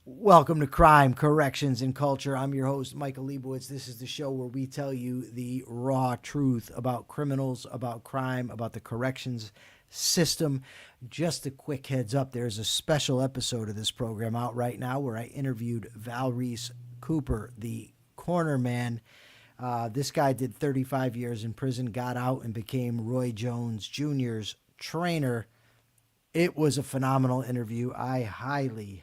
Welcome to Crime, Corrections, and Culture. I'm your host, Michael Liebowitz. This is the show where we tell you the raw truth about criminals, about crime, about the corrections system. Just a quick heads up, there's a special episode of this program out right now where I interviewed Valrese Cooper, the corner man. This guy did 35 years in prison, got out, and became Roy Jones Jr.'s trainer. It was a phenomenal interview. I highly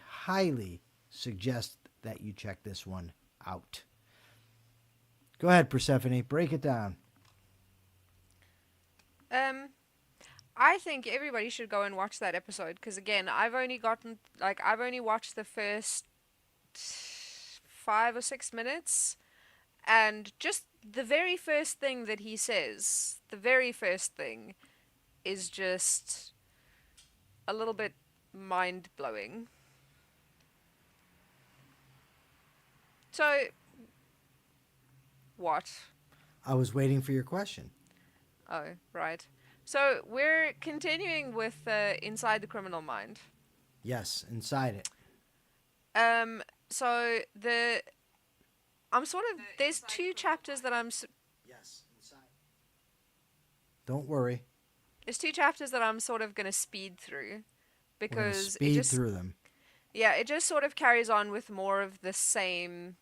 suggest that you check this one out. Go ahead, Persephone. Break it down. I think everybody should go and watch that episode because again, I've only watched the first 5 or 6 minutes, and just the very first thing that he says, the very first thing, is just a little bit mind blowing. So, what? I was waiting for your question. Oh, right. So we're continuing with Inside the Criminal Mind. Yes, inside it. So there's two chapters that Yes, inside. Don't worry. there's two chapters that I'm sort of gonna speed through We're going to because speed through them. it just sort of carries on with more of the same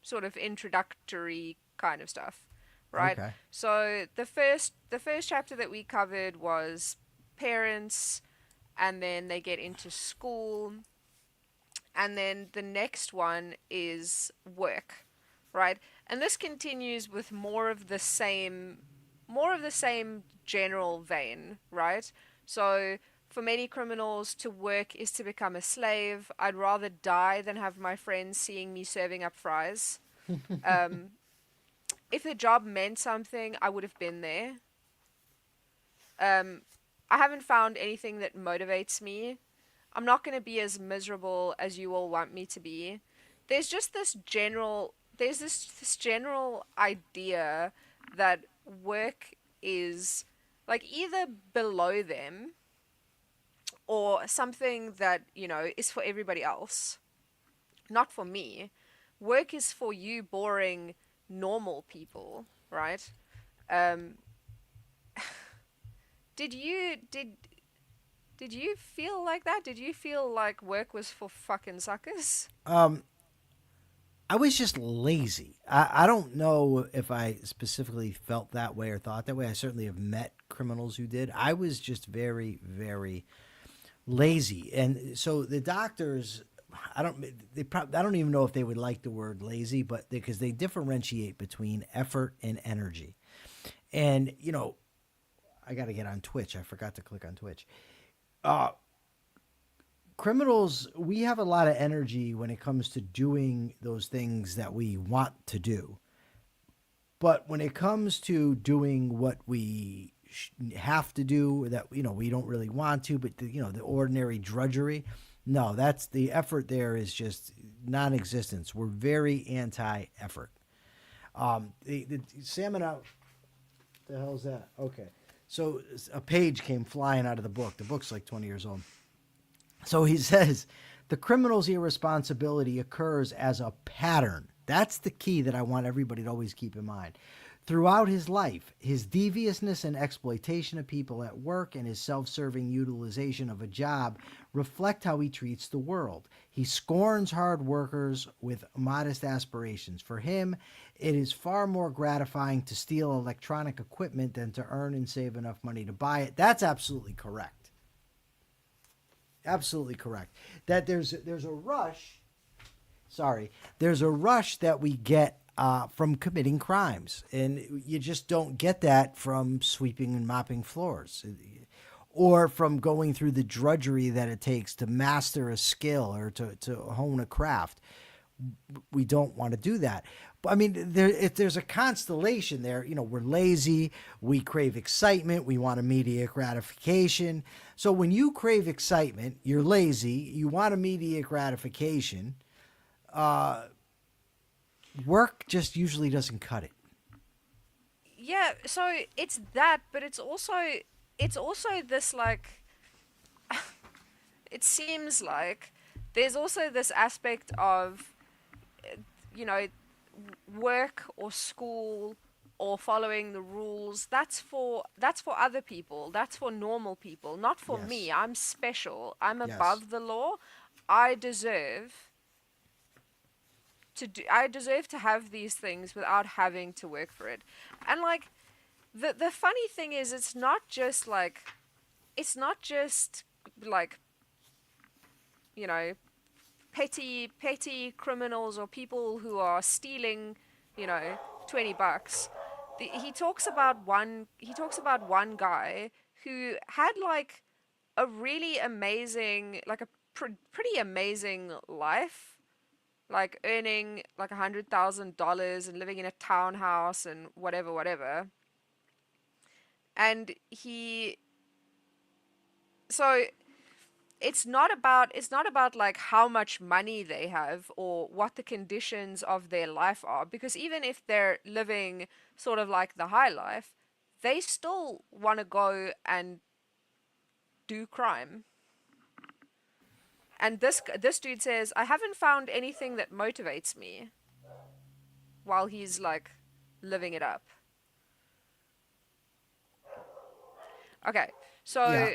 sort of introductory kind of stuff, right? Okay. So the first chapter that we covered was parents, and then they get into school, and then the next one is work, right? And this continues with more of the same general vein, right? So for many criminals, to work is to become a slave. I'd rather die than have my friends seeing me serving up fries. Um, if the job meant something, I would have been there. Um, I haven't found anything that motivates me. I'm not going to be as miserable as you all want me to be. There's just this general idea that work is like either below them or something that, is for everybody else, not for me. Work is for you boring normal people, right? Um, did you did did you feel like that? Did you feel like work was for fucking suckers? Um, I was just lazy. I don't know if I specifically felt that way or thought that way. I certainly have met criminals who did. I was just very lazy. And so the doctors, I don't even know if they would like the word lazy, but because they differentiate between effort and energy. And, I got to get on Twitch. I forgot to click on Twitch. Uh, Criminals, we have a lot of energy when it comes to doing those things that we want to do. But when it comes to doing what we have to do, that we don't really want to, but the ordinary drudgery, no, that's the effort there is just non-existence. We're very anti-effort. The Samenow, the hell's that? Okay, so a page came flying out of the book. The book's like 20 years old. So he says the criminal's irresponsibility occurs as a pattern. That's the key that I want everybody to always keep in mind. Throughout his life, his deviousness and exploitation of people at work and his self serving utilization of a job reflect how he treats the world. He scorns hard workers with modest aspirations. For him, it is far more gratifying to steal electronic equipment than to earn and save enough money to buy it. That's absolutely correct. Absolutely correct. That there's a rush. Sorry, there's a rush that we get from committing crimes, and you just don't get that from sweeping and mopping floors, or from going through the drudgery that it takes to master a skill or to hone a craft. We don't want to do that. I mean, if there's a constellation there, we're lazy, we crave excitement, we want immediate gratification. So when you crave excitement, you're lazy, you want immediate gratification, work just usually doesn't cut it. Yeah, so it's that, but it's also this like it seems like there's also this aspect of, you know, work or school or following the rules. That's for other people. That's for normal people, not for Yes. me. I'm special. I'm Yes. above the law. I deserve I deserve to have these things without having to work for it. And like the funny thing is, it's not just like, you know, petty criminals or people who are stealing, you know, $20. He talks about one guy who had like a really amazing, like a pretty amazing life, like earning like $100,000 and living in a townhouse and whatever. And he so it's not about like how much money they have or what the conditions of their life are, because even if they're living sort of like the high life, they still want to go and do crime. And this dude says, I haven't found anything that motivates me, while he's like living it up. Okay, Yeah. so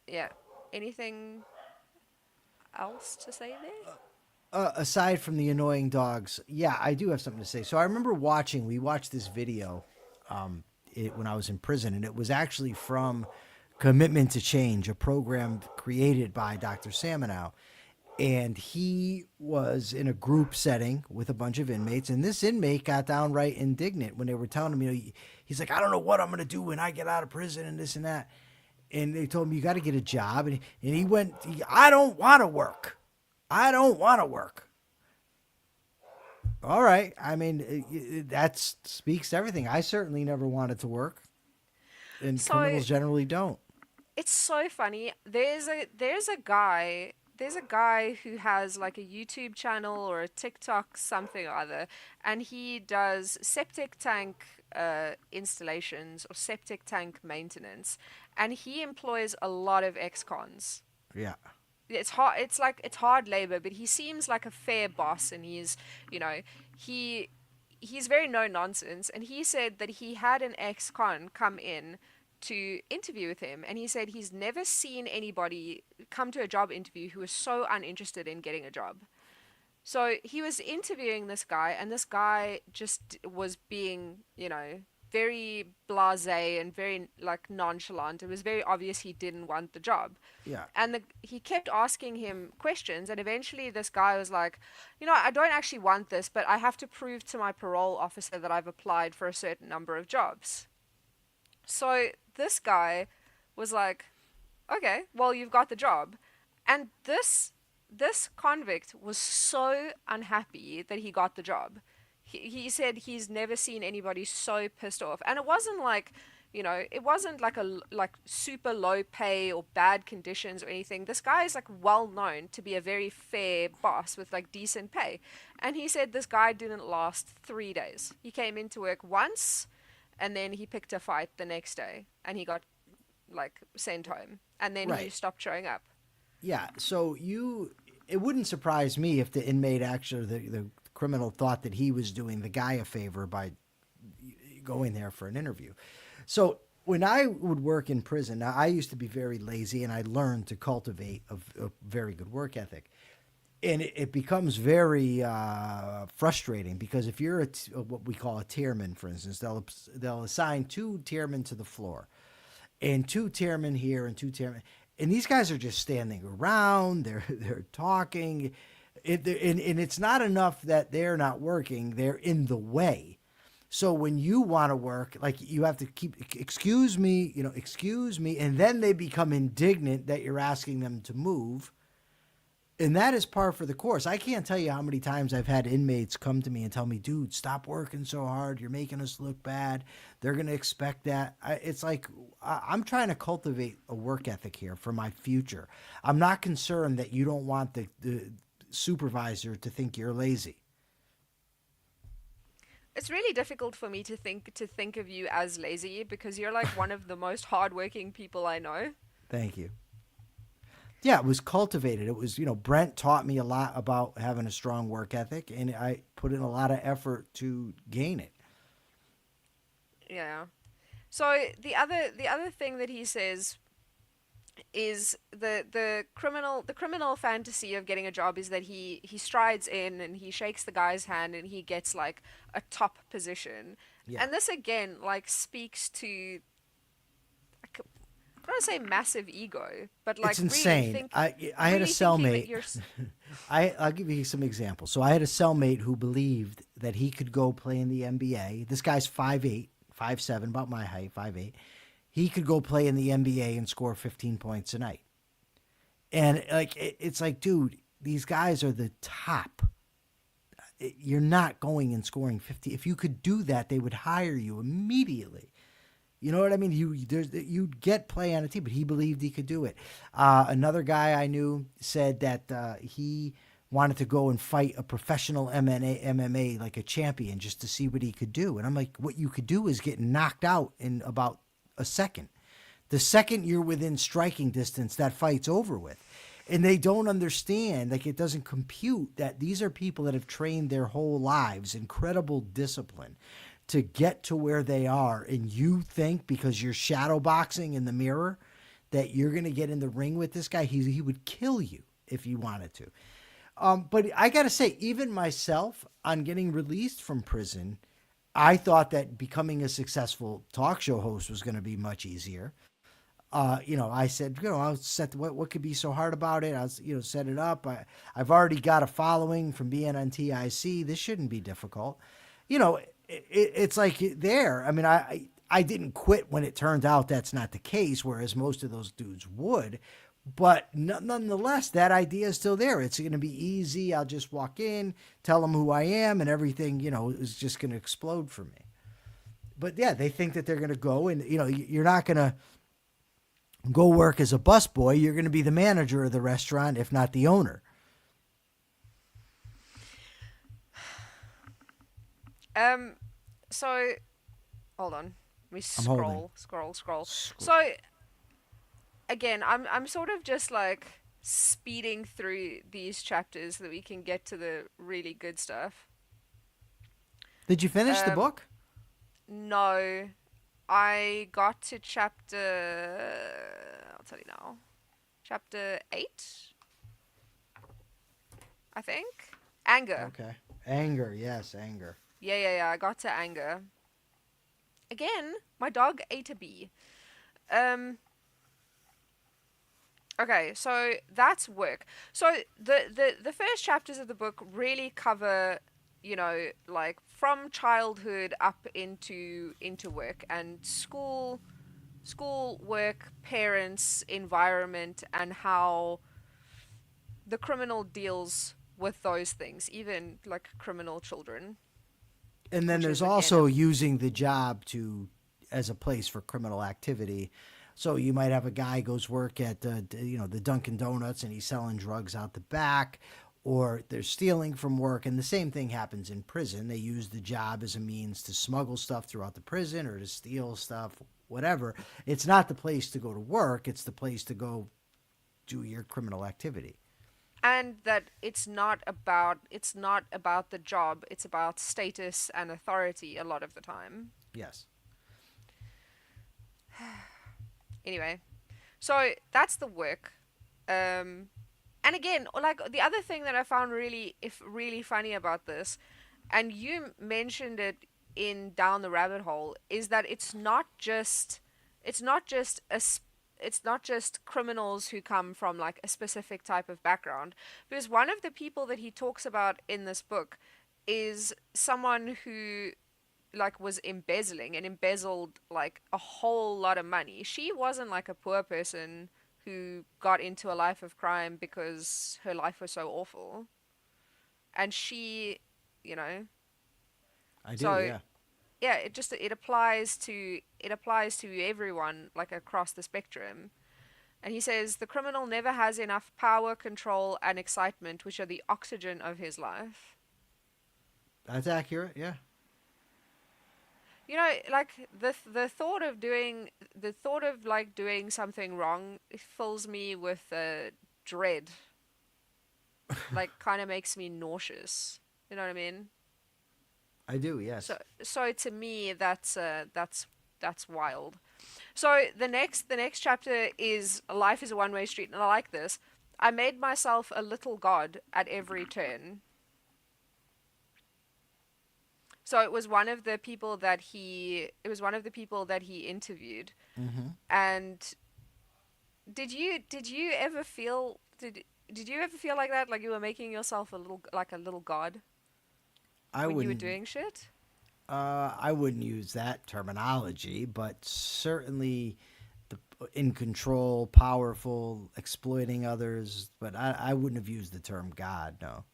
yeah, anything else to say there? Aside from the annoying dogs, yeah, I do have something to say. So I remember we watched this video when I was in prison, and it was actually from Commitment to Change, a program created by Dr. Samenow. And he was in a group setting with a bunch of inmates, and this inmate got downright indignant when they were telling him, he's like, I don't know what I'm going to do when I get out of prison and this and that. And they told him, you got to get a job. And he went, I don't want to work. I don't want to work. All right. I mean, that speaks to everything. I certainly never wanted to work, and So criminals generally don't. it's so funny. There's a guy who has like a YouTube channel or a TikTok something or other, and he does septic tank installations or septic tank maintenance, and he employs a lot of ex-cons. Yeah. It's hard. It's hard labor, but he seems like a fair boss, and you know, he he's very no nonsense. And he said that he had an ex-con come in to interview with him, and he said he's never seen anybody come to a job interview who was so uninterested in getting a job. So he was interviewing this guy, and this guy just was being, very blasé and very like nonchalant. It was very obvious he didn't want the job. Yeah. And he kept asking him questions, and eventually this guy was like, I don't actually want this, but I have to prove to my parole officer that I've applied for a certain number of jobs. So this guy was like, okay, well, you've got the job. And this convict was so unhappy that he got the job. He said he's never seen anybody so pissed off. And it wasn't like, it wasn't like like super low pay or bad conditions or anything. This guy is like well known to be a very fair boss with like decent pay. And he said this guy didn't last 3 days. He came into work once, and then he picked a fight the next day, and he got like sent home, and then he Right. stopped showing up. Yeah. So it wouldn't surprise me if the inmate actually, the criminal thought that he was doing the guy a favor by going there for an interview. So when I would work in prison, now I used to be very lazy, and I learned to cultivate a very good work ethic. And it becomes very frustrating, because if you're what we call a tierman, for instance, they'll assign two tiermen to the floor, and two tiermen here and two tiermen, and these guys are just standing around. They're talking, and it's not enough that they're not working; they're in the way. So when you want to work, like, you have to keep, excuse me, excuse me, and then they become indignant that you're asking them to move. And that is par for the course. I can't tell you how many times I've had inmates come to me and tell me, dude, stop working so hard. You're making us look bad. They're going to expect that. It's like, I'm trying to cultivate a work ethic here for my future. I'm not concerned that you don't want the supervisor to think you're lazy. It's really difficult for me to think of you as lazy, because you're like one of the most hardworking people I know. Thank you. Yeah, it was cultivated. It was, Brent taught me a lot about having a strong work ethic, and I put in a lot of effort to gain it. Yeah. So the other thing that he says is the criminal fantasy of getting a job is that he strides in and he shakes the guy's hand and he gets like a top position. Yeah. And this again like speaks to, I don't want to say massive ego, but It's like insane. I had a really thinking that cellmate. you're I'll give you some examples. So I had a cellmate who believed that he could go play in the NBA. This guy's 5'8", 5'7", about my height, 5'8". He could go play in the NBA and score 15 points a night. And like it's like, dude, these guys are the top. You're not going and scoring 50. If you could do that, they would hire you immediately. You know what I mean? You'd get play on a team, but he believed he could do it. Another guy I knew said that he wanted to go and fight a professional MMA like a champion just to see what he could do. And I'm like, what you could do is get knocked out in about a second. The second you're within striking distance, that fight's over with. And they don't understand, like it doesn't compute that these are people that have trained their whole lives, incredible discipline to get to where they are. And you think because you're shadow boxing in the mirror that you're going to get in the ring with this guy, he would kill you if you wanted to. But I got to say, even myself, on getting released from prison, I thought that becoming a successful talk show host was going to be much easier. I said, I'll set what could be so hard about it. I was, set it up. I've already got a following from being on TIC. This shouldn't be difficult. It's like there. I mean, I didn't quit when it turned out that's not the case, whereas most of those dudes would. But nonetheless, that idea is still there. It's going to be easy. I'll just walk in, tell them who I am, and everything, is just going to explode for me. But yeah, they think that they're going to go and, you're not going to go work as a busboy. You're going to be the manager of the restaurant, if not the owner. So hold on. Let me I'm holding. scroll. So again, I'm sort of just like speeding through these chapters so that we can get to the really good stuff. Did you finish the book? No, I got to chapter. I'll tell you now. Chapter 8, I think. Anger. Okay. Anger. Yes, anger. Yeah. I got to anger. Again, my dog ate a bee. Okay, so that's work. So the first chapters of the book really cover, like from childhood up into work and school, work, parents, environment, and how the criminal deals with those things, even like criminal children. And then Which there's is again also using the job as a place for criminal activity. So you might have a guy goes work at the Dunkin' Donuts and he's selling drugs out the back, or they're stealing from work. And the same thing happens in prison. They use the job as a means to smuggle stuff throughout the prison or to steal stuff, whatever. It's not the place to go to work. It's the place to go do your criminal activity. and that it's not about the job, it's about status and authority a lot of the time. Yes. Anyway, so that's the work. And again, like the other thing that I found really funny about this, and you mentioned it in Down the Rabbit Hole, is that it's not just criminals who come from like a specific type of background, because one of the people that he talks about in this book is someone who like was embezzling and embezzled like a whole lot of money. She wasn't like a poor person who got into a life of crime because her life was so awful. And she, you know, I do, so yeah. yeah, it applies to everyone like across the spectrum. And he says the criminal never has enough power, control, and excitement, which are the oxygen of his life. That's accurate, yeah. Like the thought of like doing something wrong fills me with dread. Like, kind of makes me nauseous. You know what I mean? I do, yes. So to me, that's wild. So the next chapter is life is a one-way street, and I like this. I made myself a little god at every turn. So it was one of the people that he interviewed. Mm-hmm. And did you ever feel did you ever feel like that, like you were making yourself a little god I when you were wouldn't. doing shit? I wouldn't use that terminology, but certainly the in control, powerful, exploiting others. But I wouldn't have used the term God. No.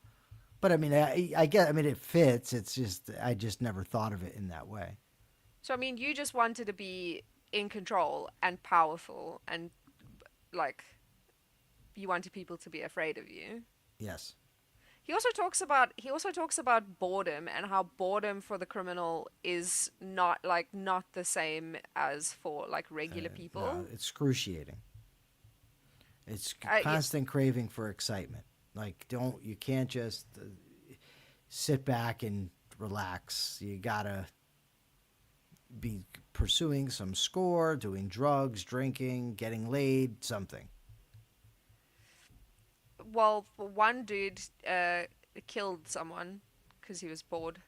But I mean, I get. I mean, it fits. It's just I just never thought of it in that way. So I mean, you just wanted to be in control and powerful, and like you wanted people to be afraid of you. Yes. He also talks about boredom, and how boredom for the criminal is not the same as for like regular No, people. it's excruciating. It's Yeah, constant craving for excitement. Like, don't you can't just sit back and relax. You gotta be pursuing some score, doing drugs, drinking, getting laid, something. well, one dude killed someone because he was bored.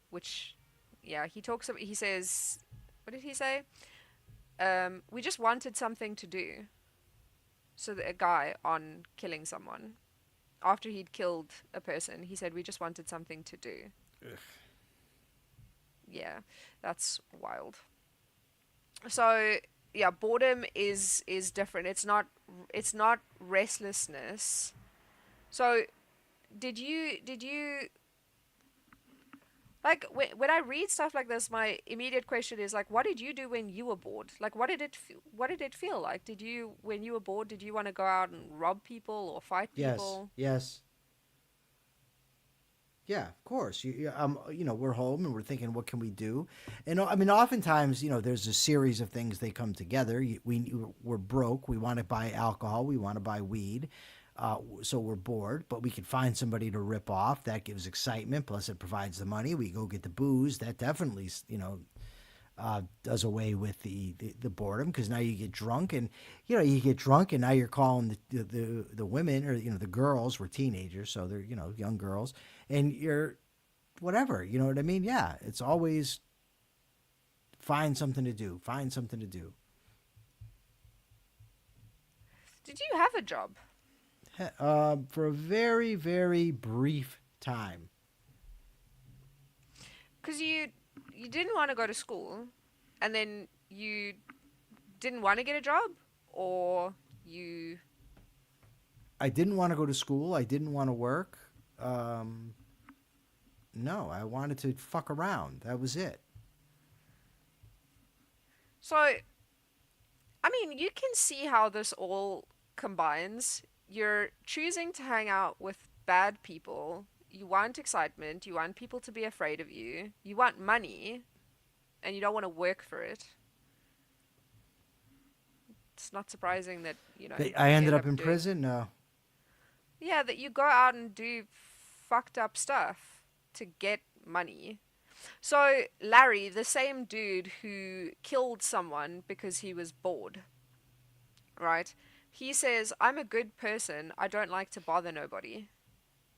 Which, yeah, he says, what did he say? We just wanted something to do. So a guy on killing someone after he'd killed a person, he said we just wanted something to do. Yeah, that's wild. So yeah, boredom is different. It's not restlessness. So did you like when I read stuff like this, my immediate question is like, what did you do when you were bored? Like, what did it feel like? Did you when you were bored, did you want to go out and rob people or fight Yes. people? Yes. Yeah, of course. We're home and we're thinking, what can we do? And I mean, oftentimes, there's a series of things they come together. We're broke. We want to buy alcohol. We want to buy weed. So we're bored, but we can find somebody to rip off. That gives excitement. Plus, it provides the money. We go get the booze. That definitely, does away with the boredom, because now you get drunk and now you're calling the women, or the girls were teenagers, so they're young girls, and you're whatever, you know what I mean? Yeah, it's always find something to do, find something to do. Did you have a job? For a very, very brief time. Because you didn't want to go to school, and then you didn't want to get a job, or you I didn't want to go to school. I didn't want to work. No, I wanted to fuck around. That was it. so I mean, you can see how this all combines. You're choosing to hang out with bad people. You want excitement. You want people to be afraid of you. You want money, and you don't want to work for it. It's not surprising that, I you ended end up up in doing, prison. No. yeah, that you go out and do fucked up stuff to get money. So, Larry, the same dude who killed someone because he was bored, right? He says, I'm a good person. I don't like to bother nobody.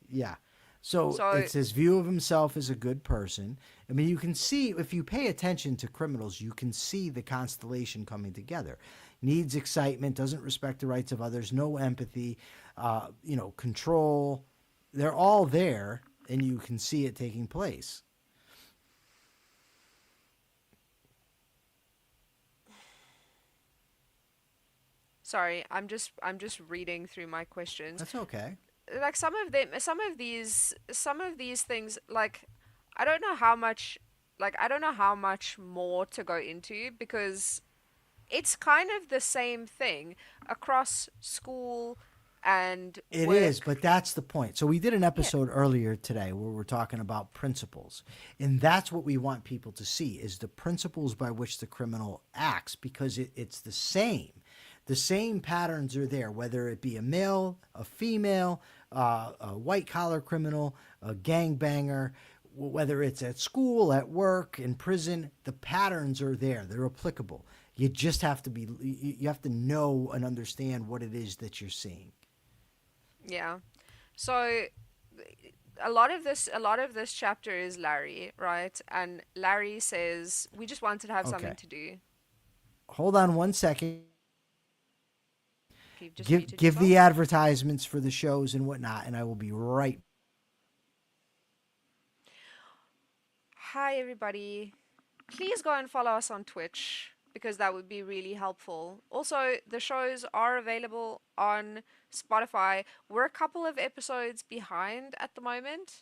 Yeah. So So, it's his view of himself as a good person. I mean, you can see, if you pay attention to criminals, you can see the constellation coming together. Needs excitement, doesn't respect the rights of others, no empathy, control. They're all there, and you can see it taking place. sorry, I'm just reading through my questions. That's okay. Like some of these things, like I don't know how much I don't know how much more to go into, because it's kind of the same thing across school and It is, work. but that's the point. So we did an Yeah. episode earlier today where we're talking about principles. And that's what we want people to see, is the principles by which the criminal acts, because it's the same. The same patterns are there, whether it be a male, a female, a white collar criminal, a gangbanger, whether it's at school, at work, in prison. The patterns are there. They're applicable. You just have to you have to know and understand what it is that you're seeing. Yeah. So a lot of this chapter is Larry, right? And Larry says we just wanted to have something Okay. to do. Hold on one second. You've just Give muted give yourself. the advertisements for the shows and whatnot, and I will be right. Hi everybody. Please go and follow us on Twitch because that would be really helpful. Also, the shows are available on Spotify. We're a couple of episodes behind at the moment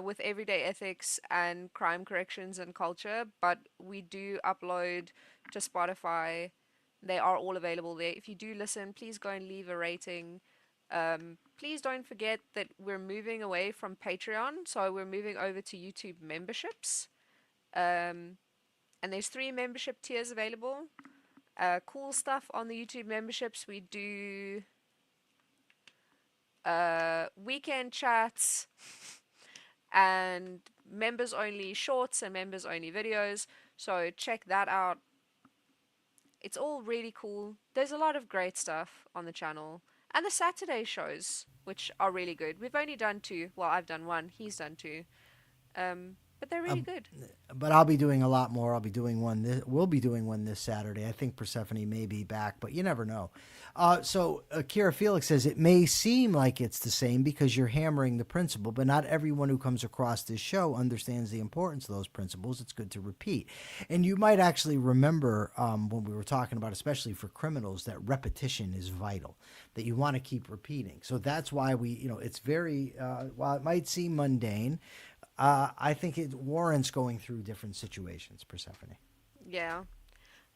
with Everyday Ethics and Crime Corrections and Culture, but we do upload to Spotify. They are all available there. If you do listen, please go and leave a rating. Please don't forget that we're moving away from Patreon, so we're moving over to YouTube memberships. Um, and there's 3 membership tiers available. Cool stuff on the YouTube memberships. We do weekend chats and members only shorts and members only videos. So check that out. It's all really cool. There's a lot of great stuff on the channel. And the Saturday shows, which are really good. We've only done 2. Well, I've done 1. He's done 2. But they're really Um, good. but I'll be doing a lot more. I'll be doing one. We'll be doing one this Saturday. I think Persephone may be back, but you never know. So Akira Felix says it may seem like it's the same because you're hammering the principle, but not everyone who comes across this show understands the importance of those principles. It's good to repeat. And you might actually remember when we were talking about, especially for criminals, that repetition is vital, that you want to keep repeating. So that's why it's very, while it might seem mundane, I think it warrants going through different situations, Persephone. Yeah.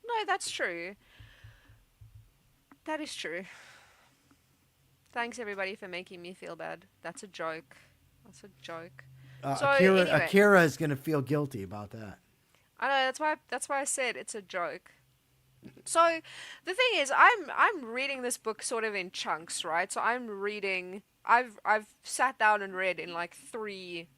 No, that's true. That is true. Thanks everybody for making me feel bad. That's a joke. That's a joke. So anyway, Akira is going to feel guilty about that. I know that's why I said it's a joke. So the thing is, I'm reading this book sort of in chunks, right? So I'm reading. I've sat down and read in like 3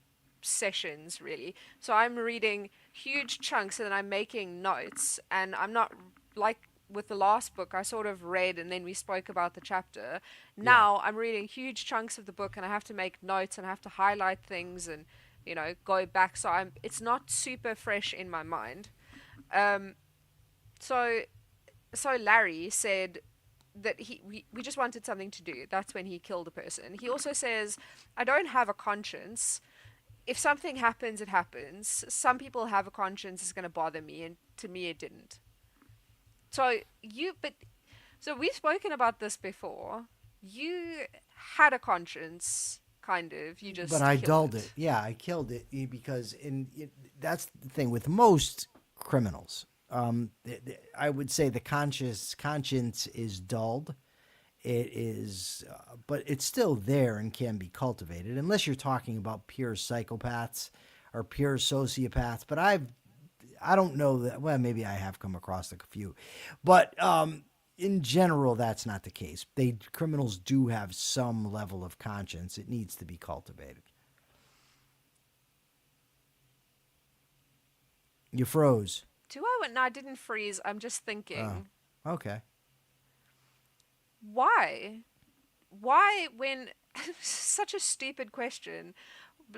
sessions really. So I'm reading huge chunks and then I'm making notes, and I'm not like with the last book I sort of read and then we spoke about the chapter. Yeah. Now I'm reading huge chunks of the book and I have to make notes and I have to highlight things and go back, so it's not super fresh in my mind. Um so Larry said that we just wanted something to do. That's when he killed a person. He also says, I don't have a conscience. If something happens, it happens. Some people have a conscience, it's going to bother me, and to me it didn't. So we've spoken about this before. You had a conscience, kind of. You just But I killed dulled it. it. Yeah, I killed it because that's the thing with most criminals. I would say the conscience is dulled. It is, but it's still there and can be cultivated, unless you're talking about pure psychopaths or pure sociopaths. But I don't know that. Well, maybe I have come across a few, but in general, that's not the case. Criminals do have some level of conscience. It needs to be cultivated. You froze. No, I didn't freeze. I'm just thinking. Oh, okay. Why? Why when such a stupid question.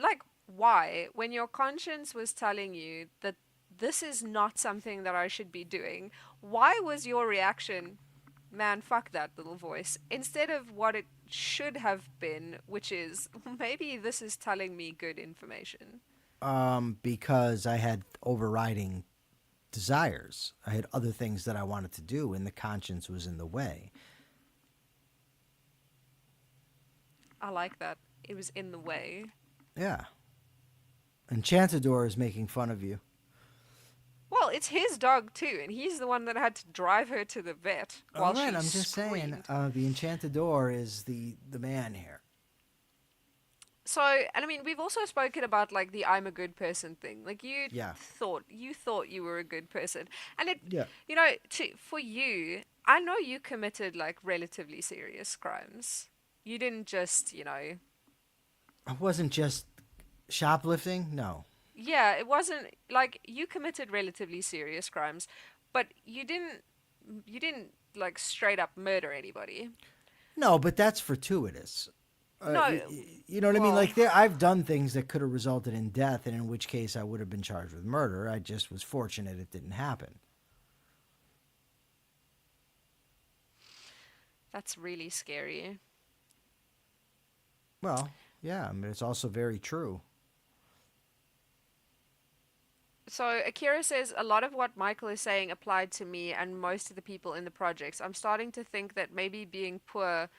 Like why when your conscience was telling you that this is not something that I should be doing, why was your reaction, man, fuck that little voice, instead of what it should have been, which is maybe this is telling me good information? Because I had overriding desires. I had other things that I wanted to do, and the conscience was in the way. I like that. It was in the way. Yeah. Enchantador is making fun of you. Well, it's his dog too, and he's the one that had to drive her to the vet while All right, she I'm just saying, screamed. the Enchantador is the man here. So, and I mean, we've also spoken about like the I'm a good person thing. Like Yeah. you thought you were a good person. And it, Yeah. for you, I know you committed like relatively serious crimes. You didn't just, It wasn't just shoplifting. No. yeah, it wasn't like you committed relatively serious crimes, but you didn't like straight up murder anybody. No, but that's fortuitous. No, You know what I mean? well, Like I've done things that could have resulted in death, and in which case I would have been charged with murder. I just was fortunate it didn't happen. that's really scary. Well, yeah, I mean it's also very true. So Akira says a lot of what Michael is saying applied to me and most of the people in the projects. I'm starting to think that maybe being poor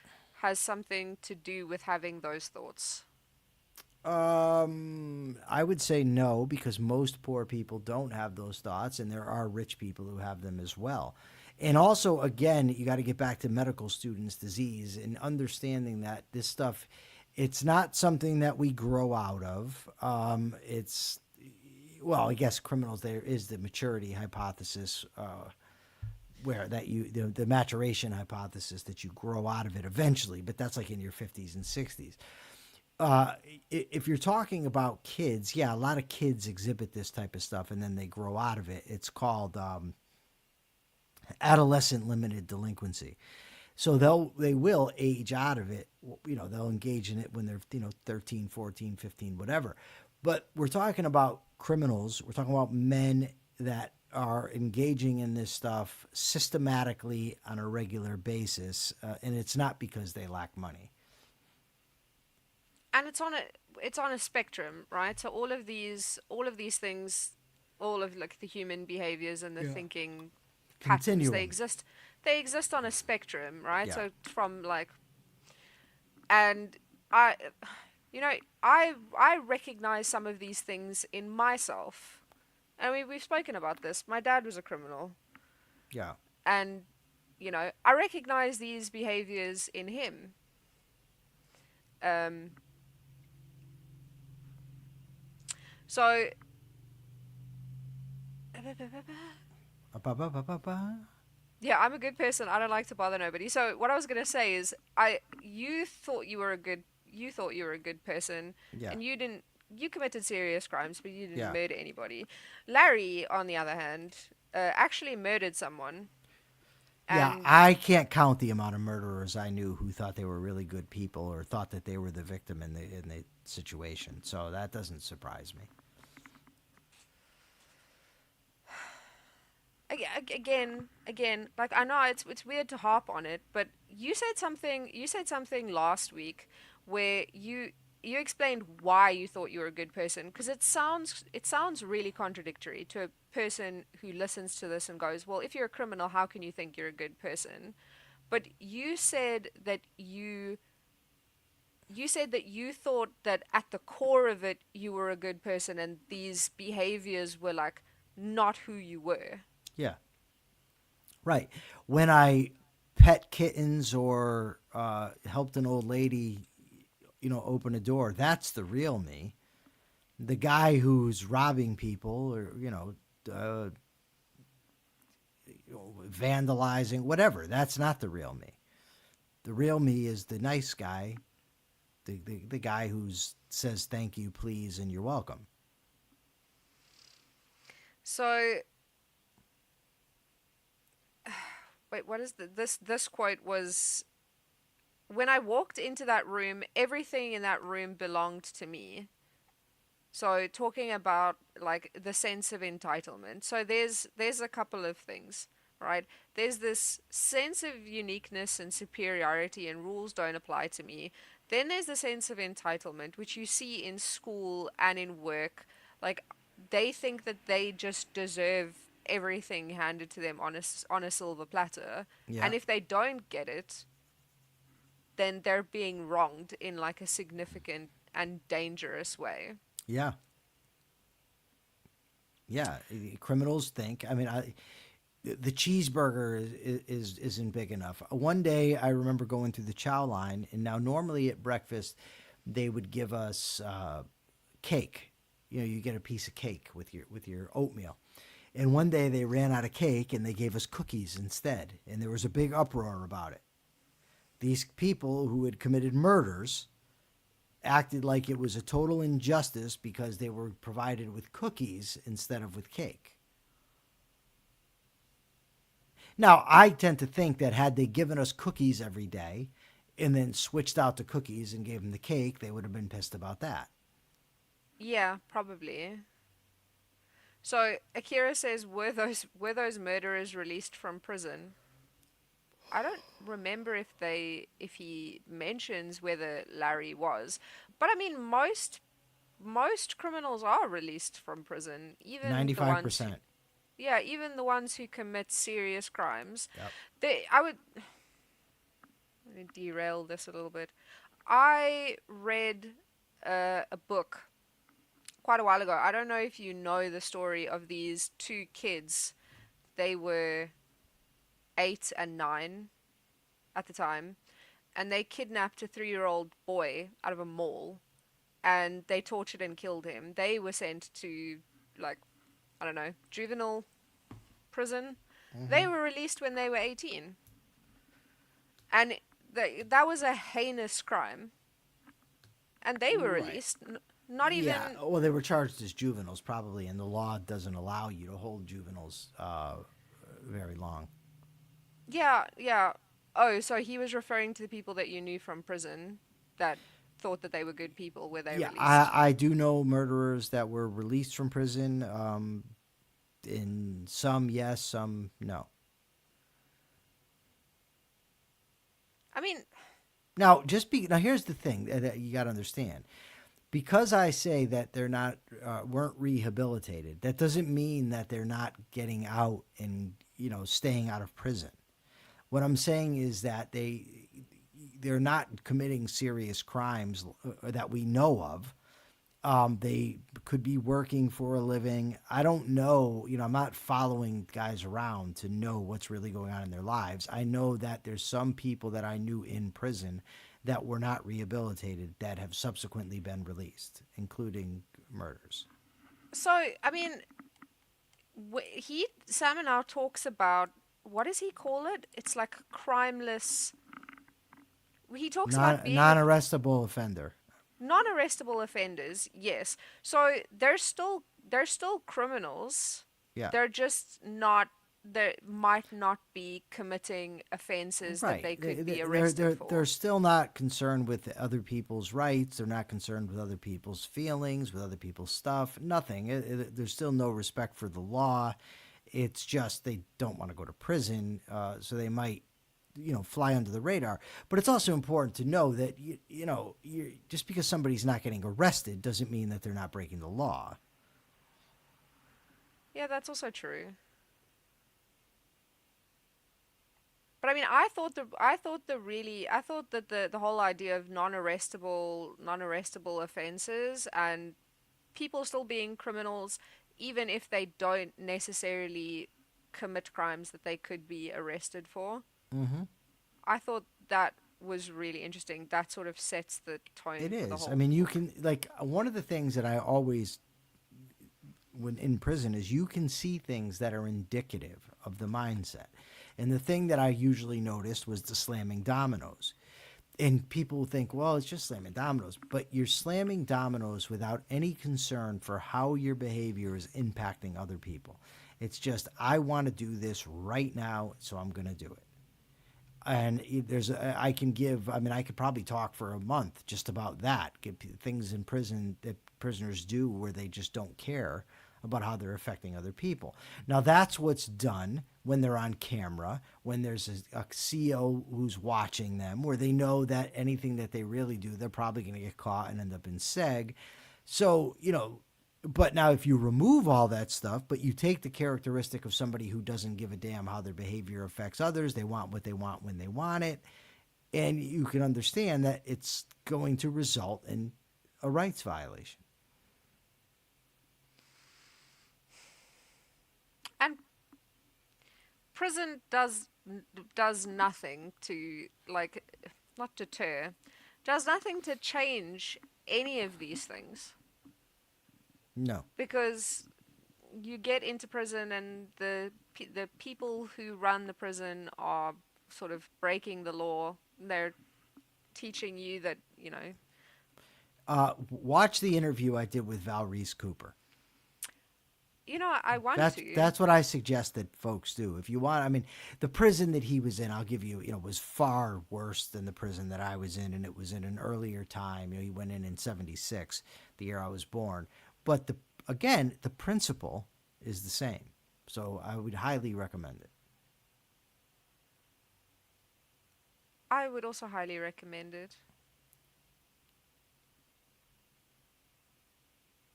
has something to do with having those thoughts. I would say no because most poor people don't have those thoughts, and there are rich people who have them as well. And also, again, you got to get back to medical students' disease and understanding that this stuff, it's not something that we grow out of. It's well, I guess criminals there is the maturity hypothesis, where that the maturation hypothesis that you grow out of it eventually, but that's like in your 50s and 60s. If you're talking about kids, yeah, a lot of kids exhibit this type of stuff and then they grow out of it. It's called adolescent limited delinquency. So they will age out of it. They'll engage in it when they're 13, 14, 15, whatever. But we're talking about criminals. We're talking about men that are engaging in this stuff systematically on a regular basis, and it's not because they lack money. And it's on a spectrum, right? So all of these things, all of like the human behaviors and the Yeah. thinking patterns, they Continuum. exist they exist on a spectrum, right? Yeah. So from like and I you know, I recognize some of these things in myself. I mean, we've spoken about this. My dad was a criminal, Yeah. and I recognize these behaviors in him. Um, so Ba-ba-ba-ba-ba. yeah, I'm a good person. I don't like to bother nobody. So what I was gonna say is, you thought you were a good person, Yeah. and you didn't. You committed serious crimes, but you didn't Yeah. murder anybody. Larry, on the other hand, actually murdered someone, Yeah, and I can't count the amount of murderers I knew who thought they were really good people or thought that they were the victim in the situation. So that doesn't surprise me. again, like I know it's weird to harp on it, but you said something last week where you explained why you thought you were a good person because it sounds really contradictory to a person who listens to this and goes, well, if you're a criminal, how can you think you're a good person? But you said that you thought that at the core of it you were a good person and these behaviors were like not who you were. Yeah, right. When I pet kittens or helped an old lady, open a door, that's the real me. The guy who's robbing people or uh, vandalizing, whatever, that's not the real me. The real me is the nice guy, the guy who says thank you, please, and you're welcome. So wait, what is this quote was, when I walked into that room, everything in that room belonged to me. So talking about like the sense of entitlement. So there's a couple of things, right? There's this sense of uniqueness and superiority and rules don't apply to me. Then there's the sense of entitlement, which you see in school and in work. Like they think that they just deserve everything handed to them on a silver platter. Yeah, And if they don't get it, then they're being wronged in like a significant and dangerous way. yeah, yeah. Criminals think. I mean, the cheeseburger isn't big enough. One day I remember going through the chow line, and now normally at breakfast, they would give us cake. You get a piece of cake with your oatmeal. And one day they ran out of cake and they gave us cookies instead. And there was a big uproar about it. These people who had committed murders acted like it was a total injustice because they were provided with cookies instead of with cake. Now, I tend to think that had they given us cookies every day and then switched out the cookies and gave them the cake, they would have been pissed about that. Yeah, probably. So Akira says, were those murderers released from prison? I don't remember if he mentions whether Larry was, but I mean most criminals are released from prison, even the ones who, 95%. yeah, even the ones who commit serious crimes. Yep. I would let me derail this a little bit. I read a book quite a while ago. I don't know if you know the story of these two kids. They were 8 and 9 at the time, and they kidnapped a 3-year-old boy out of a mall, and they tortured and killed him. They were sent to, like, I don't know, juvenile prison. They were released when they were 18, and that was a heinous crime, and they were Right. released. Not even. Yeah. Well, they were charged as juveniles, probably, and the law doesn't allow you to hold juveniles very long. Yeah, yeah. Oh, so he was referring to the people that you knew from prison that thought that they were good people. Were they Yeah, released? I do know murderers that were released from prison. In some, yes, some, no. I mean, Now here's the thing that you got to understand. Because I say that they're not weren't rehabilitated, that doesn't mean that they're not getting out and staying out of prison. What I'm saying is that they're not committing serious crimes that we know of. They could be working for a living. I don't know. I'm not following guys around to know what's really going on in their lives. I know that there's some people that I knew in prison that were not rehabilitated that have subsequently been released, including murders. so I mean, he Samenow talks about, what does he call it? It's like crimeless. He talks about being a Non-arrestable offender. non-arrestable offenders. Yes, so they're still criminals. Yeah. They're just not. They might not be committing offenses that Right. they could be They're, arrested they're, for. they're still not concerned with other people's rights. They're not concerned with other people's feelings, with other people's stuff. Nothing. There's still no respect for the law. It's just they don't want to go to prison, so they might, fly under the radar. But it's also important to know that just because somebody's not getting arrested doesn't mean that they're not breaking the law. Yeah, that's also true. But I mean, I thought that the whole idea of non-arrestable offenses and people still being criminals, even if they don't necessarily commit crimes that they could be arrested for. Hmm. I thought that was really interesting. That sort of sets the It tone for the is. I whole mean, you book. can like one of the things that I always when in prison is you can see things that are indicative of the mindset. And the thing that I usually noticed was the slamming dominoes. And people think, well, it's just slamming dominoes, but you're slamming dominoes without any concern for how your behavior is impacting other people. It's just, I want to do this right now, so I'm going to do it. And I can give, I mean, I could probably talk for a month just about that. Get things in prison that prisoners do where they just don't care about how they're affecting other people. Now, that's what's done when they're on camera, when there's a CO who's watching them, where they know that anything that they really do, they're probably going to get caught and end up in SEG. So, but now if you remove all that stuff, but you take the characteristic of somebody who doesn't give a damn how their behavior affects others, they want what they want when they want it, and you can understand that it's going to result in a rights violation. And prison does nothing to, like, not deter, does nothing to change any of these things. No. Because you get into prison and the people who run the prison are sort of breaking the law. They're teaching you that, Watch the interview I did with Valrese Cooper. I want That's what I suggest that folks do. If you want, I mean, the prison that he was in, I'll give you, was far worse than the prison that I was in, and it was in an earlier time. He went in '76, the year I was born. But the principle is the same. So I would highly recommend it. I would also highly recommend it.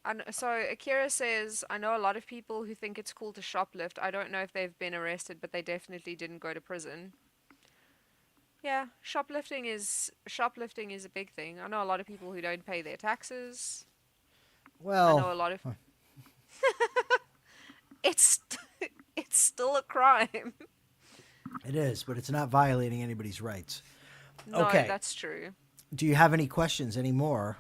And so Akira says, I know a lot of people who think it's cool to shoplift. I don't know if they've been arrested, but they definitely didn't go to prison. Yeah, shoplifting is a big thing. I know a lot of people who don't pay their taxes. I know a Well, lot of it's it's still a crime. it is, but it's not violating anybody's rights. No, Okay. that's true. Do you have any questions anymore?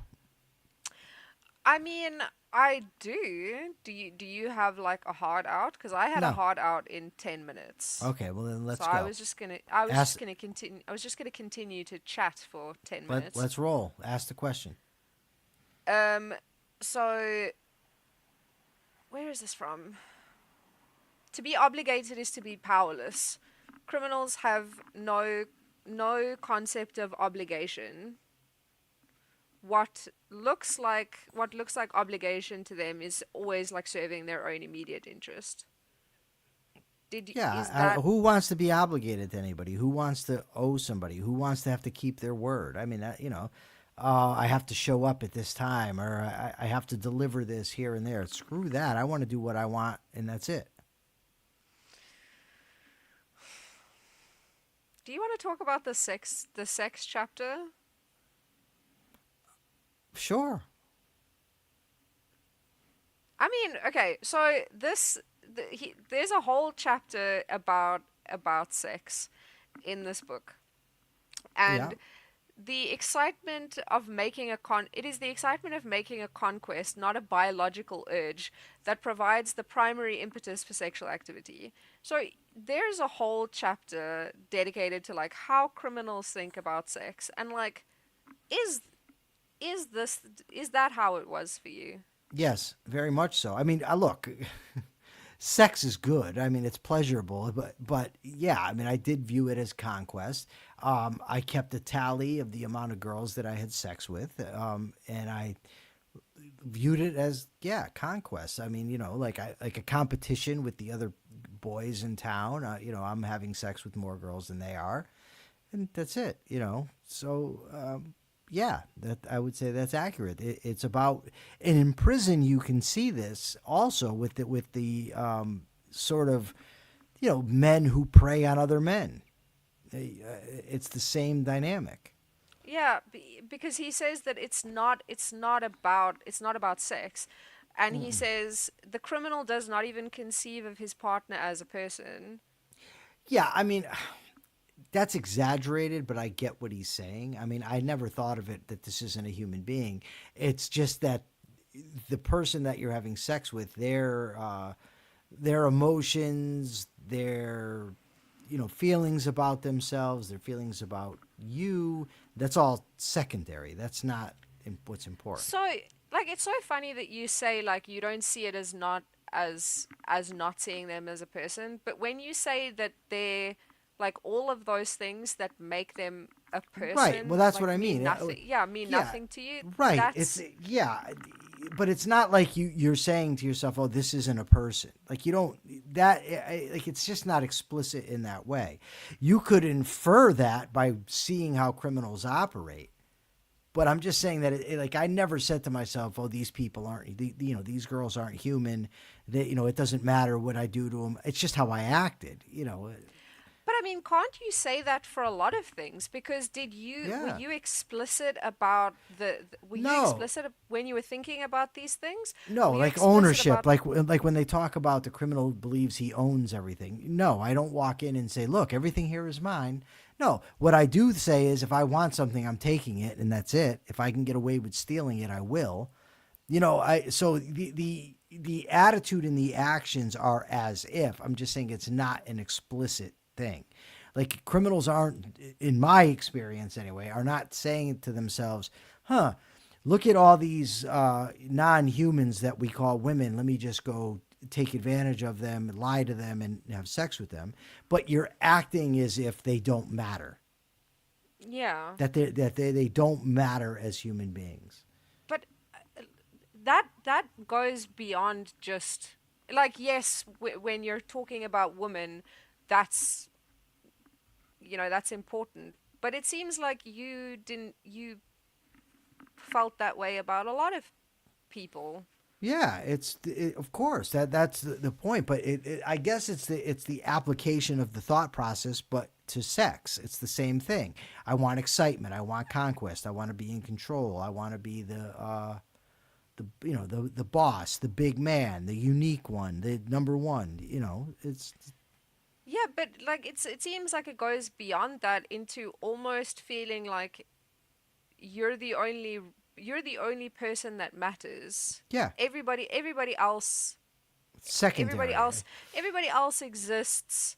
I mean, I do. Do you have like a hard out? Because I had a No. hard out in 10 minutes. Okay, well then let's So go. I was just Ask- gonna continue. I was just gonna continue to chat for 10 Let, minutes. let's roll. Ask the question. So where is this from? To be obligated is to be powerless. Criminals have no concept of obligation. What looks like obligation to them is always like serving their own immediate interest. Yeah, Is that who wants to be obligated to anybody? Who wants to owe somebody? Who wants to have to keep their word? I mean, I have to show up at this time, or I have to deliver this here and there. Screw that. I want to do what I want, and that's it. Do you want to talk about the sex chapter? Sure. I mean, okay, so there's a whole chapter about sex in this book, and Yeah. the excitement of making it is the excitement of making a conquest, not a biological urge, that provides the primary impetus for sexual activity. So there's a whole chapter dedicated to like how criminals think about sex, and like is that how it was for you? Yes, very much so. I mean, look, sex is good. I mean, it's pleasurable, but yeah, I mean, I did view it as conquest. I kept a tally of the amount of girls that I had sex with, and I viewed it as conquest. I mean, like a competition with the other boys in town. I'm having sex with more girls than they are, and that's it. So. Yeah, that I would say that's accurate. It's about, and in prison you can see this also with the sort of, men who prey on other men. It's the same dynamic. Yeah, because he says that it's not about sex, and he says the criminal does not even conceive of his partner as a person. Yeah, I mean, that's exaggerated, but I get what he's saying. I mean, I never thought of it that this isn't a human being. It's just that the person that you're having sex with, their emotions, their feelings about themselves, their feelings about you, that's all secondary. That's not what's important. So, like, it's so funny that you say like you don't see it as not not seeing them as a person, but when you say that they're like all of those things that make them a person, Right. Well, that's like, what I mean. Nothing. Yeah, mean Yeah, nothing to you. right. That's, But it's not like you're saying to yourself, "Oh, this isn't a person." Like you don't like it's just not explicit in that way. You could infer that by seeing how criminals operate. But I'm just saying that like I never said to myself, "Oh, these people aren't these girls aren't human." That it doesn't matter what I do to them. It's just how I acted. But I mean, can't you say that for a lot of things? Because were Yeah. you explicit about were you No. explicit when you were thinking about these things? No, Were you like explicit ownership, about- like when they talk about the criminal believes he owns everything. No, I don't walk in and say, "Look, everything here is mine." No, what I do say is if I want something, I'm taking it, and that's it. If I can get away with stealing it, I will. So the attitude and the actions are as if. I'm just saying it's not an explicit thing. Like criminals aren't, in my experience anyway, are not saying to themselves, "Huh, look at all these non-humans that we call women. Let me just go take advantage of them, lie to them, and have sex with them." But you're acting as if they don't matter. Yeah. That they don't matter as human beings. But that goes beyond just like, yes, when you're talking about women, that's that's important. But it seems like you felt that way about a lot of people. Yeah, of course that's the point, but I guess it's the application of the thought process, but to sex, it's the same thing. I want excitement, I want conquest, I want to be in control, I want to be the boss, the big man, the unique one, the number one. It's Yeah, but like it seems like it goes beyond that into almost feeling like you're the only you're the only person that matters. yeah, Everybody else everybody secondary. else everybody else exists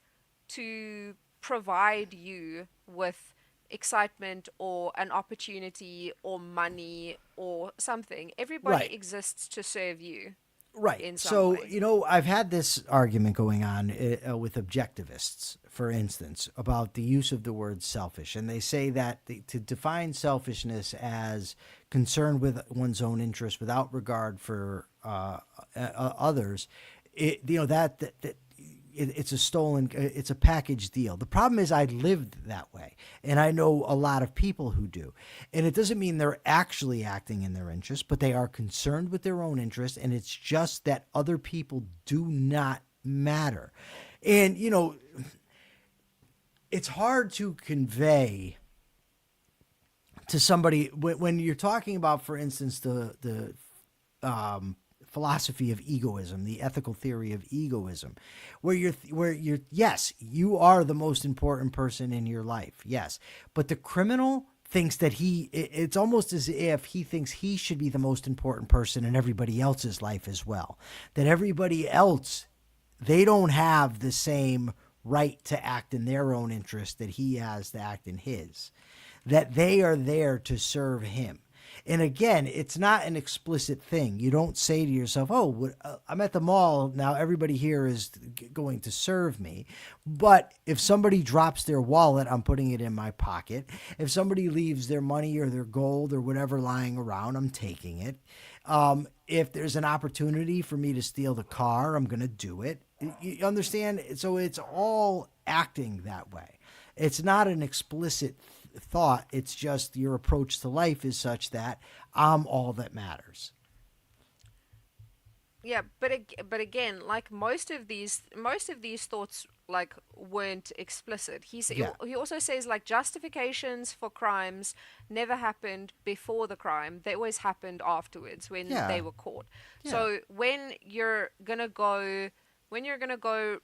to provide you with excitement or an opportunity or money or something. Everybody Right. exists to serve you Right. in some So, way. I've had this argument going on with objectivists, for instance, about the use of the word selfish. And they say that to define selfishness as concern with one's own interest without regard for others, it's a it's a package deal. The problem is I lived that way, and I know a lot of people who do. And it doesn't mean they're actually acting in their interest, but they are concerned with their own interest, and it's just that other people do not matter. And it's hard to convey to somebody when you're talking about, for instance, the philosophy of egoism, the ethical theory of egoism, where you're yes, you are the most important person in your life, yes, but the criminal thinks that it's almost as if he thinks he should be the most important person in everybody else's life as well. That everybody else, they don't have the same right to act in their own interest that he has to act in his, that they are there to serve him. And again, it's not an explicit thing. You don't say to yourself, "Oh, I'm at the mall now. Everybody here is going to serve me." But if somebody drops their wallet, I'm putting it in my pocket. If somebody leaves their money or their gold or whatever lying around, I'm taking it. If there's an opportunity for me to steal the car, I'm going to do it. You understand? So it's all acting that way. It's not an explicit thought. It's just your approach to life is such that I'm all that matters. Yeah, but again, like most of these thoughts like weren't explicit. Yeah. He also says like justifications for crimes never happened before the crime. They always happened afterwards when Yeah. they were caught. Yeah. So when you're gonna go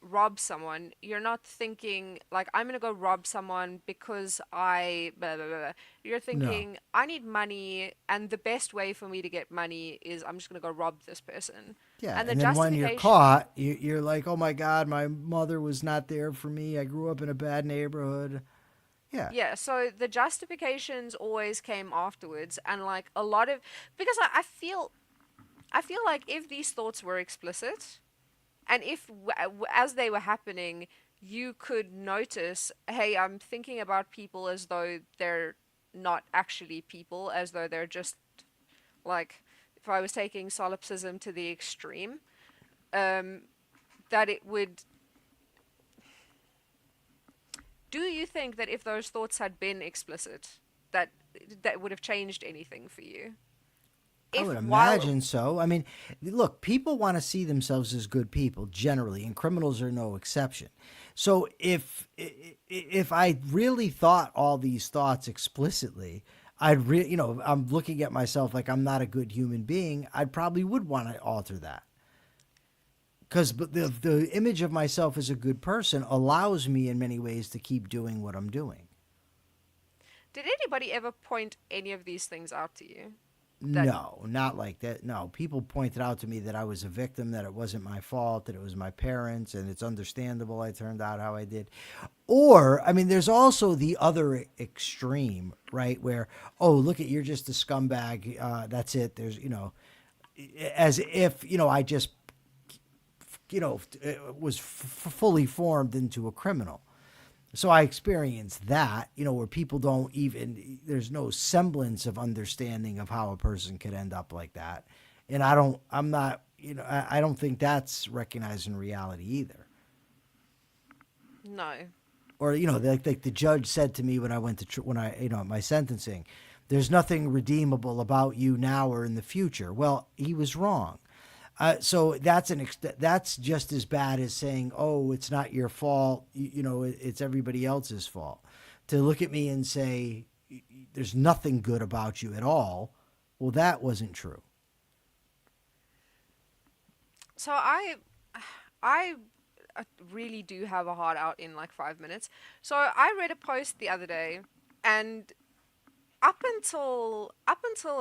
rob someone, you're not thinking like I'm gonna go rob someone because I blah, blah, blah, blah. You're No. thinking I need money, and the best way for me to get money is I'm just gonna go rob this person. Yeah. And the And then when you're justification, caught, you're like, "Oh my God, my mother was not there for me. I grew up in a bad neighborhood." Yeah. yeah, so the justifications always came afterwards, and like a lot of because I feel like if these thoughts were explicit, and if as they were happening, you could notice, hey, I'm thinking about people as though they're not actually people, as though they're just like if I was taking solipsism to the extreme, um, that it would. Do you think that if those thoughts had been explicit, that that would have changed anything for you? I If would while imagine so. I mean, look, people want to see themselves as good people generally, and criminals are no exception. So if I really thought all these thoughts explicitly, I'm looking at myself like I'm not a good human being. I probably would want to alter that because the image of myself as a good person allows me in many ways to keep doing what I'm doing. Did anybody ever point any of these things out to you? That No, not like that. No, people pointed out to me that I was a victim, that it wasn't my fault, that it was my parents, and it's understandable I turned out how I did. Or, I mean, there's also the other extreme, right? Where, oh, look at, you're just a scumbag. That's it. There's, as if, I just, was fully formed into a criminal. So I experienced that, where people don't even, there's no semblance of understanding of how a person could end up like that. And I'm not, I don't think that's recognized in reality either. no. Or, like the judge said to me when I went to, when I, my sentencing, there's nothing redeemable about you now or in the future. Well, he was wrong. So that's just as bad as saying, "Oh, it's not your fault." It's everybody else's fault. To look at me and say, "There's nothing good about you at all." Well, that wasn't true. So I really do have a hard out in like 5 minutes. So I read a post the other day, and up until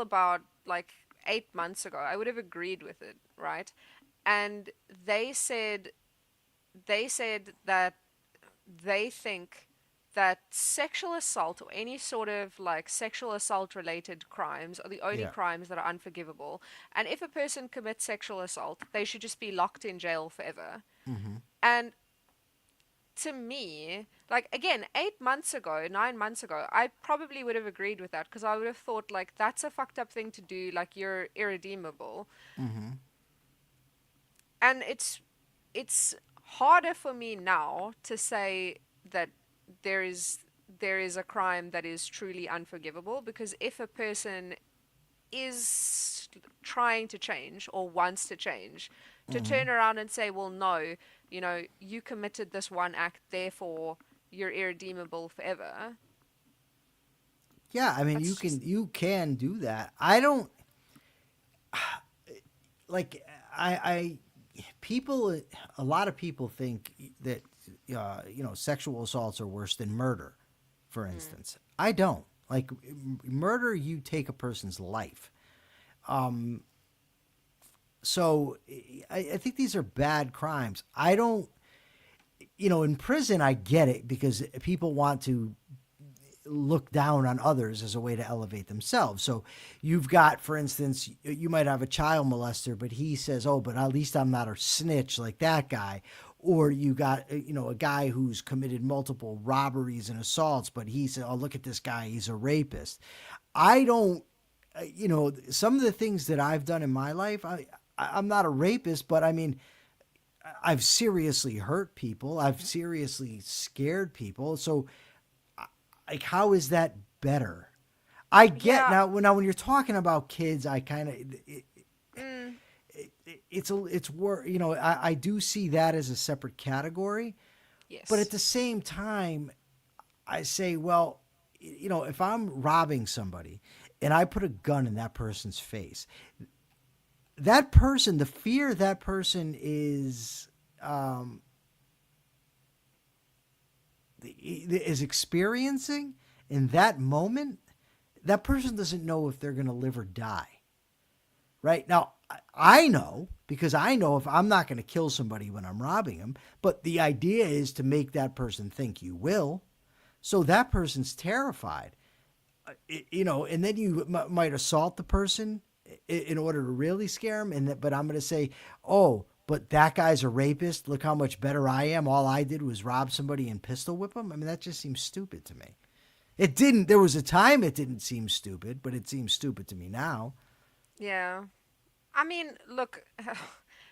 about like 8 months ago, I would have agreed with it, right? And they said that they think that sexual assault or any sort of like sexual assault related crimes are the only Yeah. crimes that are unforgivable. And if a person commits sexual assault, they should just be locked in jail forever. Hmm. And to me, like again, 8 months ago, 9 months ago, I probably would have agreed with that because I would have thought like that's a fucked up thing to do, like you're irredeemable. Hmm. And it's harder for me now to say that there is there is a crime that is truly unforgivable because if a person is trying to change or wants to change, to Hmm. turn around and say, well, no, you committed this one act, therefore you're irredeemable forever. Yeah, I mean, That's just, you can do that. I don't like. I people. A lot of people think that sexual assaults are worse than murder. For mm, instance, I don't like murder. You take a person's life. So I think these are bad crimes. I don't, in prison, I get it because people want to look down on others as a way to elevate themselves. So you've got, for instance, you might have a child molester, but he says, "Oh, but at least I'm not a snitch like that guy." Or you got, a guy who's committed multiple robberies and assaults, but he said, "Oh, look at this guy, he's a rapist." I don't, some of the things that I've done in my life, I'm not a rapist, but I mean, I've seriously hurt people. I've seriously scared people. So, like, how is that better? I get yeah, now when you're talking about kids, I kind of mm, it's work. I do see that as a separate category, but at yes. the same time, I say, well, if I'm robbing somebody and I put a gun in that person's face, that person, the fear that person um, is experiencing in that moment, that person doesn't know if they're going to live or die. Right now, I know because I know if I'm not going to kill somebody when I'm robbing them, but the idea is to make that person think you will. So that person's terrified, and then you might assault the person in order to really scare him. But I'm going to say, oh, but that guy's a rapist. Look how much better I am. All I did was rob somebody and pistol whip them. I mean, that just seems stupid to me. It didn't. There was a time it didn't seem stupid, but it seems stupid to me now. Yeah. I mean, look,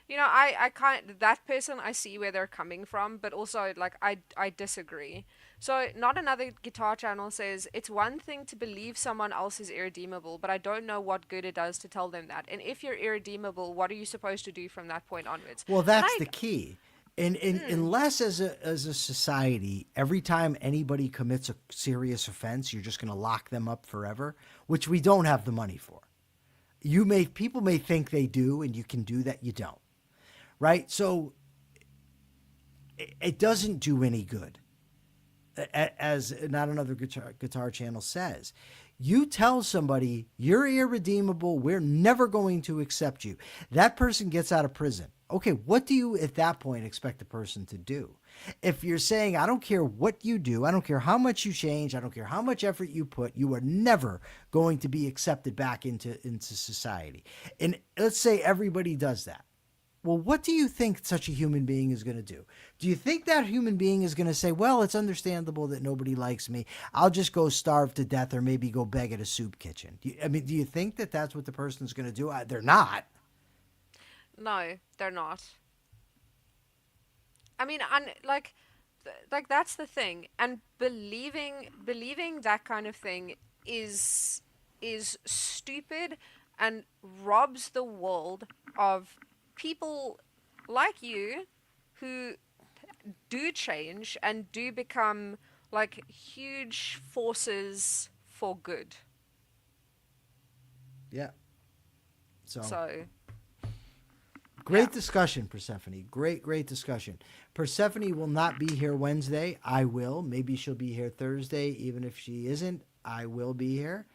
I kind that person I see where they're coming from, but also like I disagree. So, not another guitar channel says it's one thing to believe someone else is irredeemable, but I don't know what good it does to tell them that. And if you're irredeemable, what are you supposed to do from that point onwards? Well, And that's I the key. And mm, unless as a society, every time anybody commits a serious offense, you're just going to lock them up forever, which we don't have the money for. People may think they do, and you can do that. You don't, right? So it doesn't do any good. as Not Another Guitar Channel says. You tell somebody you're irredeemable, we're never going to accept you. That person gets out of prison. Okay, what do you at that point expect the person to do? If you're saying, I don't care what you do, I don't care how much you change, I don't care how much effort you put, you are never going to be accepted back into society. And let's say everybody does that. Well, what do you think such a human being is going to do? Do you think that human being is going to say, well, it's understandable that nobody likes me. I'll just go starve to death or maybe go beg at a soup kitchen? Do you think that that's what the person's going to do? They're not. No, they're not. I mean, and like that's the thing. And believing that kind of thing is stupid and robs the world of people like you who do change and do become like huge forces for good. Yeah. So Great yeah. discussion, Persephone. Great discussion. Persephone will not be here Wednesday. I will. Maybe she'll be here Thursday. Even if she isn't, I will be here.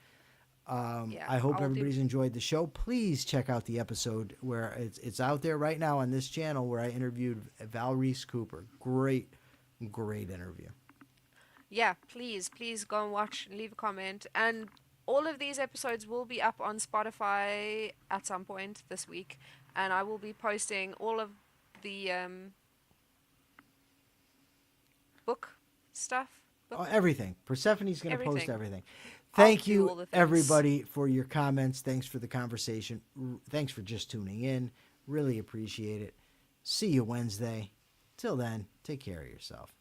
Yeah, I hope I'll everybody's do. enjoyed the show. Please check out the episode where it's out there right now on this channel where I interviewed Valrese Cooper. Great interview. Yeah, please go and watch, leave a comment, and all of these episodes will be up on Spotify at some point this week, and I will be posting all of the book stuff, Oh, book everything. Persephone's going to post everything. everything. I'll Thank do you, all the things. everybody, for your comments. Thanks for the conversation. Thanks for just tuning in. Really appreciate it. See you Wednesday. Till then, take care of yourself.